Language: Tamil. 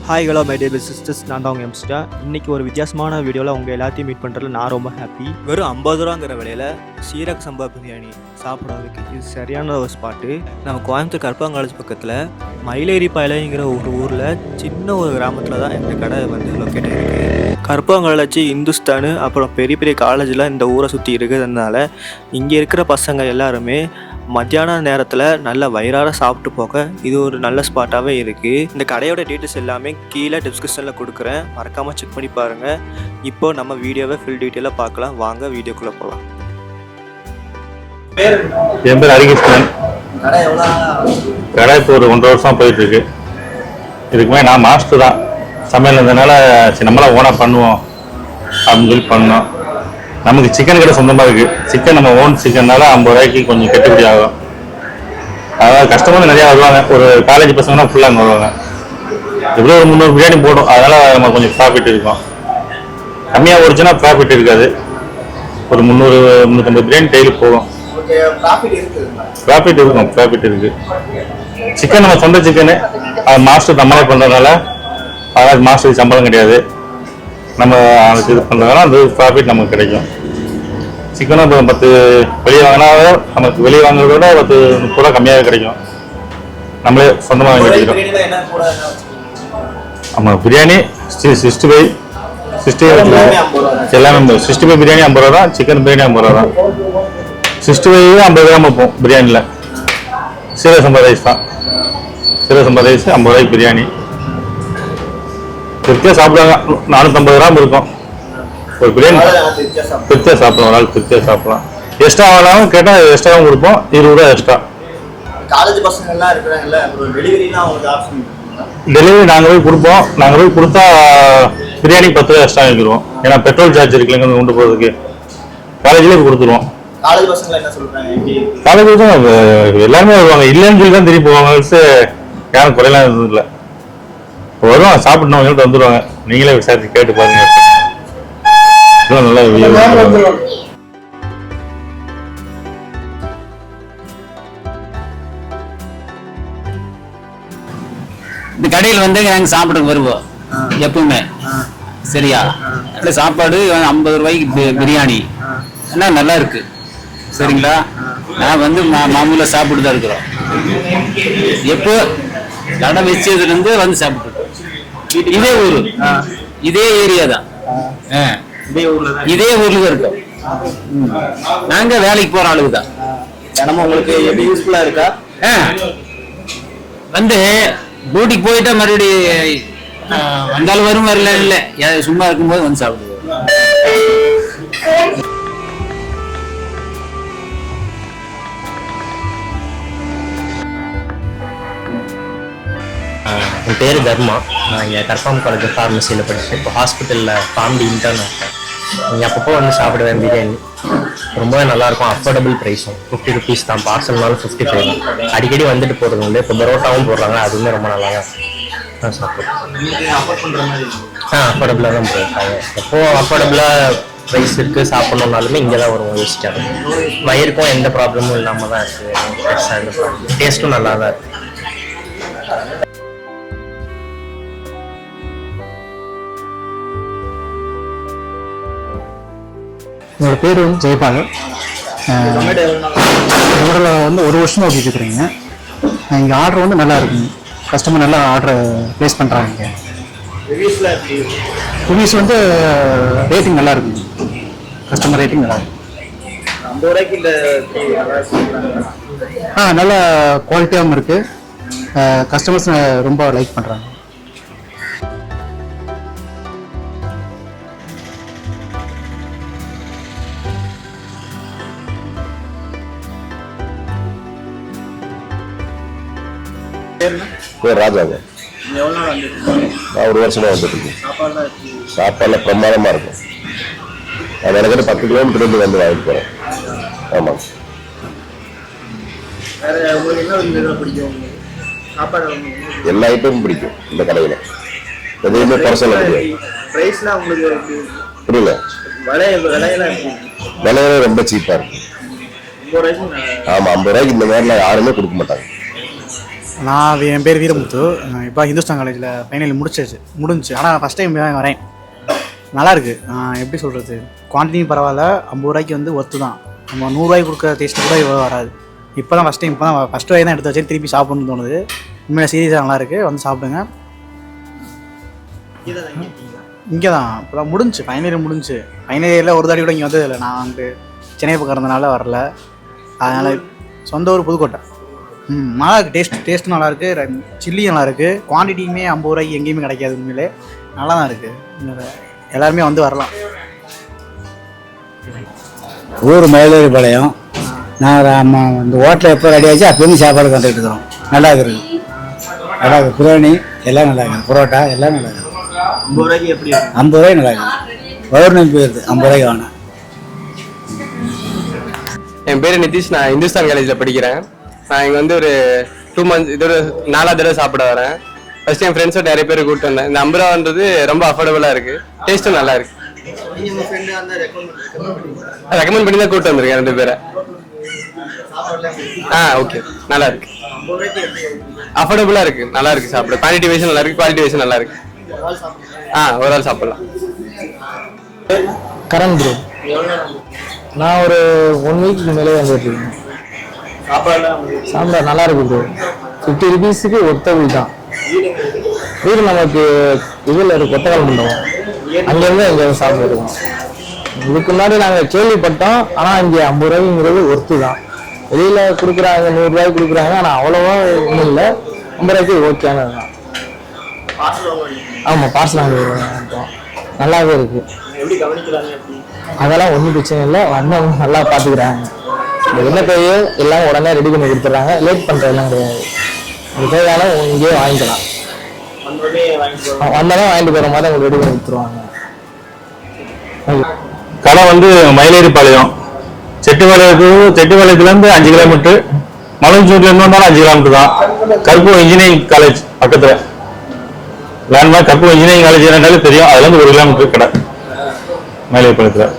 Hi hello my dear sisters, நான் தான் உங்கள் எம்ஸ்டா. இன்றைக்கி ஒரு வித்தியாசமான வீடியோவில் உங்கள் எல்லாத்தையும் மீட் பண்ணுறதுல நான் ரொம்ப ஹாப்பி. வெறும் 50 ரூபாங்கிற விலையில் சீரக சம்பா பிரியாணி சாப்பிட்றதுக்கு இது சரியான ஒரு ஸ்பாட்டு. நம்ம கோயம்புத்தூர் கற்பகம் காலேஜ் பக்கத்தில் மயிலேரி பாளையங்கிற ஒரு ஊரில் சின்ன ஒரு கிராமத்தில் தான் இந்த கடை வந்து லொக்கேட் ஆகிருக்கு. கற்பகம் காலேஜ், இந்துஸ்தானு, அப்புறம் பெரிய பெரிய காலேஜில் இந்த ஊரை சுற்றி இருக்கிறதுனால இங்கே இருக்கிற பசங்க எல்லாருமே மத்தியான நேரத்தில் நல்ல வயிறார சாப்பிட்டு போக இது ஒரு நல்ல ஸ்பாட்டாகவே இருக்குது. இந்த கடையோட டீட்டெயில்ஸ் எல்லாமே கீழே டிஸ்கிரிப்ஷனில் கொடுக்குறேன், மறக்காமல் செக் பண்ணி பாருங்கள். இப்போ நம்ம வீடியோவை ஃபுல் டீட்டெயிலாக பார்க்கலாம். வாங்க வீடியோக்குள்ளே போகலாம். என் பேர் ஹரிகிருஷ்ணன். கடை இப்போ ஒரு 1.5 வருஷம் போயிட்டு இருக்கு. இதுக்குமே நான் மாஸ்டர் தான், சமையல் இருந்ததுனால நம்மளாம் ஓனாக பண்ணுவோம் அப்படின்னு சொல்லி பண்ணோம். நமக்கு சிக்கன் கடை சொந்தமாக இருக்குது. சிக்கன் நம்ம ஓன் சிக்கன்னால 50 ரூபாய்க்கு கொஞ்சம் கட்டுப்படி ஆகும். அதாவது கஸ்டமர் நிறையா வருவாங்க. ஒரு காலேஜ் பசங்கன்னா ஃபுல்லாக அங்கே வருவாங்க. எப்படியும் ஒரு 300 பிரியாணி போடும். அதனால் நம்ம கொஞ்சம் ப்ராஃபிட் இருக்கும். கம்மியாக ஓடிச்சுன்னா ப்ராஃபிட் இருக்காது. ஒரு 300-350 பிரியாணி டெய்லி போகும். ப்ராஃபிட் இருக்கும், ப்ராஃபிட் இருக்குது. சிக்கன் நம்ம சொந்த சிக்கனு, அது மாஸ்டர் நம்மளே பண்ணுறதுனால அதாவது மாஸ்டருக்கு சம்பளம் கிடையாது. நம்ம இது பண்ணுறதுனால அந்த ப்ராஃபிட் நமக்கு கிடைக்கும். சிக்கனும் இப்போ 10 வெளியே வாங்கினாலும் நமக்கு வெளியே வாங்குறத விட 10-30 ரூபா கம்மியாக கிடைக்கும். நம்மளே சொந்தமாக வாங்கி வச்சுக்கிறோம். ஆமாம், பிரியாணி 65 எல்லாமே 65 பிரியாணி 50 ரூபா தான். சிக்கன் பிரியாணி 50 ரூபா தான். 65 50 கிராம் வைப்போம் பிரியாணியில். சீரக சம்பா ரைஸ் தான். சீரக சம்பா ரைஸ் 50 ரூபாய்க்கு பிரியாணி. திருப்தியாக சாப்பிடுவாங்க. 450 கிராம் இருக்கும் ஒரு பிரியாணி. திருப்தியாக சாப்பிடலாம், ஒரு நாள் திருப்தியாக சாப்பிடலாம். எக்ஸ்ட்ரா ஆகலாம் கேட்டால் எக்ஸ்ட்ராவும் கொடுப்போம். 20 ரூபா எக்ஸ்ட்ரா. காலேஜ் பசங்கள்லாம் இருக்கிறாங்கல்ல, டெலிவரிலாம் உங்களுக்கு ஆப்ஷன்? டெலிவரி நாங்கள் போய் கொடுப்போம். நாங்கள் போய் கொடுத்தா பிரியாணி 10 ரூபா எக்ஸ்ட்ரா வாங்கிடுவோம். ஏன்னா பெட்ரோல் சார்ஜ் இருக்குல்லைங்க கொண்டு போகிறதுக்கு. காலேஜ்லேயே போய் கொடுத்துருவோம். காலேஜ் பசங்க என்ன சொல்கிறாங்க? காலேஜ் தான் எல்லாருமே வருவாங்க. இல்லைன்னு சொல்லி தான் திரும்பி போவாங்க. யாரும் குறையெல்லாம் இருந்தது இல்லை. வருவாங்க, சாப்பிட்டு எங்கள்கிட்ட வந்துடுவாங்க. நீங்களே விசாரிச்சு கேட்டு பாருங்க. நல்லா இந்த கடையில் வந்து நாங்கள் சாப்பிட வருவோம் எப்பவுமே. சரியா, சாப்பாடு 50 ரூபாய்க்கு பிரியாணி என்ன நல்லா இருக்கு. சரிங்களா, நான் வந்து மாமூல சாப்பிட்டு தான் இருக்கிறோம். எப்போ கடை வச்சதுலேருந்து வந்து சாப்பிட்டு இருக்கோம். இதே ஊரு, இதே ஏரியா தான், இதே ஊர்ல தான் இருக்கோம். நாங்க வேலைக்கு போற ஆளுக்கு தான். தினமும் உங்களுக்கு எப்படி யூஸ்ஃபுல்லா இருக்கா? வந்து டியூட்டிக்கு போயிட்டா மறுபடியும் வந்தாலும் வரும், வரல இல்லை, சும்மா இருக்கும்போது வந்து சாப்பிடுவோம். என் பேர் தர்மா. நான் இங்கே கற்பகம் காலேஜ் ஃபார்மசியில் படித்தேன். இப்போ ஹாஸ்பிட்டலில் ஃபார்ம்டி இன்டர்ன் இருக்கேன். இங்கே அப்பப்போ வந்து சாப்பிடுவேன் பிரியாணி. ரொம்பவே நல்லாயிருக்கும். அஃபோர்டபுள் ப்ரைஸும் 50 ருபீஸ் தான். பார்சல்னாலும் 55 தான். அடிக்கடி வந்துட்டு போகிறது உண்டு. இப்போ பரோட்டாவும் போடுறாங்க, அதுவுமே ரொம்ப நல்லா தான் சாப்பிடுவேன். அஃபோர்டபுளாக தான் போயிருக்காங்க. எப்போது அஃபோர்டபுளாக ப்ரைஸ் இருக்குது சாப்பிட்ணுன்னாலுமே இங்கே தான் வருவோம். யோசிக்காது. வயிறுக்கும் எந்த ப்ராப்ளமும் இல்லாமல் தான் இருக்குது. டேஸ்ட்டும் நல்லா தான் இருக்குது. என்னோட பேர் வந்து ஜெயபால். ஹோட்டலில் வந்து 1 வருஷமாக ஓட்டிகிட்டு இருக்கிறீங்க. இங்கே ஆர்டர் வந்து நல்லா இருக்குங்க. கஸ்டமர் நல்லா ஆர்டர் ப்ளேஸ் பண்ணுறாங்க. இங்கே ரிவ்யூஸ் வந்து ரேட்டிங் நல்லா இருக்குங்க. கஸ்டமர் ரேட்டிங் நல்லா இருக்கு. 50 ரூபாய்க்கு இந்த நல்ல குவாலிட்டியாகவும் இருக்குது. கஸ்டமர்ஸ் ரொம்ப லைக் பண்ணுறாங்க. பேர் ராஜாங்க. நான் 1 வருஷமா வந்துட்டு இருக்கேன். சாப்பாடுலாம் பிரமாதமாக இருக்கும். நான் எனக்கு 10 கிலோமீட்டர் வந்து வாங்கிட்டு போகிறேன். ஆமாங்க. எல்லா ஐட்டமும் பிடிக்கும் இந்த கடையில். எதுவுமே குறைச்சல புரியல. விலையில ரொம்ப சீப்பாக இருக்கும். ஆமாம், 50 ரூபாய்க்கு இந்த மாதிரிலாம் யாருமே கொடுக்க மாட்டாங்க. என் பேர் வீரமுத்து. இப்போ ஹிந்துஸ்தான் காலேஜில் ஃபைனல் முடிஞ்சு. ஆனால் ஃபஸ்ட் டைம் தான் வரேன். நல்லாயிருக்கு. எப்படி சொல்கிறது, குவான்டிட்டியும் பரவாயில்ல. 50 ரூபாய்க்கு வந்து ஒர்த்து தான். நம்ம 100 ரூபாய்க்கு கொடுக்குற டேஸ்ட்டு கூட இவ்வளோ வராது. இப்போ தான் ஃபஸ்ட் வாய் தான் எடுத்து வச்சு திருப்பி சாப்பிட்ணுன்னு தோணுது. உண்மையில சீரியஸாக நல்லாயிருக்கு. வந்து சாப்பிடுங்க. இங்கே தான் இப்போ தான் முடிஞ்சு. ஃபைனல் முடிஞ்சு. ஃபைனல் இயரில் ஒரு தாடி கூட இங்கே வந்ததில்லை. நான் வந்து சென்னை பக்கம் இருந்தனால வரல. அதனால் சொந்த ஊர் புதுக்கோட்டை. நல்லா இருக்குது. டேஸ்ட்டும் நல்லாயிருக்கு. சில்லியும் நல்லாயிருக்கு. குவான்டிட்டியுமே 50 ரூபாய்க்கு எங்கேயுமே கிடைக்காது. உண்மையிலே நல்லா தான் இருக்குது. எல்லாருமே வந்து வரலாம். ஊர் மயிலேறிபாளையம். நான் இந்த ஹோட்டலில் எப்போ ரெடி ஆச்சு அப்போருந்து சாப்பாடு வந்துட்டு இருக்கிறோம். நல்லா இருக்குது. நல்லா இருக்குது. பிரியாணி எல்லாம் நல்லா இருக்குது. பரோட்டா எல்லாம் நல்லா இருக்குது. 50 ரூபாய்க்கு எப்படி 50 ரூபாய்க்கு நல்லா இருக்குது. பௌர்ணமி போயிருது 50 ரூபாய்க்கு வாங்கினேன். என் பேர் நிதிஷ். நான் இந்துஸ்தான் காலேஜில் படிக்கிறேன். நான் இங்கே வந்து ஒரு 2 months இதோட 4வது தடவை சாப்பிட வரேன். ஃபர்ஸ்ட் என் ஃப்ரெண்ட்ஸோட நிறைய பேர் கூப்பிட்டு வந்தேன். இந்த 50 ரூபான்றது ரொம்ப அஃபோர்டபுளாக இருக்குது. டேஸ்ட்டும் நல்லா இருக்குது. ரெக்கமெண்ட் பண்ணி தான் கூப்பிட்டு வந்திருக்கேன் 2 பேரை. ஓகே, நல்லா இருக்கு. அஃபோர்டபுளாக இருக்குது. நல்லா இருக்குது. சாப்பிட குவான்டிட்டி வைஸ் நல்லா இருக்குது. குவாலிட்டி வைஸ் நல்லா இருக்குது. ஒரு ஆள் சாப்பிடலாம். கரண் ப்ரோ. நான் ஒரு 1 வீக்கு மேலே வந்துட்டு இருக்கேன். சாப்பிட நல்லா இருக்கு ப்ரோ. 50 rupeesக்கு ஒர்த்தபிள் தான். வீடு நமக்கு இதில் ஒரு கொத்தகால் மண்டபம், அங்கேருந்து இங்கே சாப்பிடுவோம். இதுக்கு முன்னாடி நாங்கள் கேள்விப்பட்டோம். ஆனால் இங்கே 50 ரூபாய்ங்கிறது ஒர்த்து தான். வெளியில் கொடுக்குறாங்க 100 ரூபாய்க்கு கொடுக்குறாங்க. ஆனால் அவ்வளோவா ஒன்றும் இல்லை. 50 ரூபாய்க்கு ஓகேயானது தான். ஆமாம், பார்சல் வாங்கிடுவோம். நல்லாவே இருக்குது. அதெல்லாம் ஒன்றும் பிரச்சனை இல்லை. வந்தவங்க நல்லா பார்த்துக்கிறாங்க. என்ன தேவையோ எல்லாம் உடனே ரெடி பண்ணி கொடுத்துட்றாங்க. லேட் பண்ணுறதெல்லாம் கிடையாது. உங்களுக்கு தேவையான இங்கேயே வாங்கிக்கலாம். வந்தாலும் வாங்கிட்டு போகிற மாதிரி அவங்க ரெடி பண்ணி கொடுத்துருவாங்க. கடை வந்து மயிலேறிபாளையம். செட்டிபாளையத்துலேருந்து 5 கிலோமீட்டர். மலஞ்சூர்லேருந்து வந்தாலும் 5 கிலோமீட்டர் தான். கற்பூர் இன்ஜினியரிங் காலேஜ் பக்கத்தில் லேண்ட்மார்க். கற்பூர் இன்ஜினியரிங் காலேஜ் என்னன்னாலும் தெரியும். அதுலேருந்து 1 கிலோமீட்டர் கடை மயிலேறிபாளையத்தில்.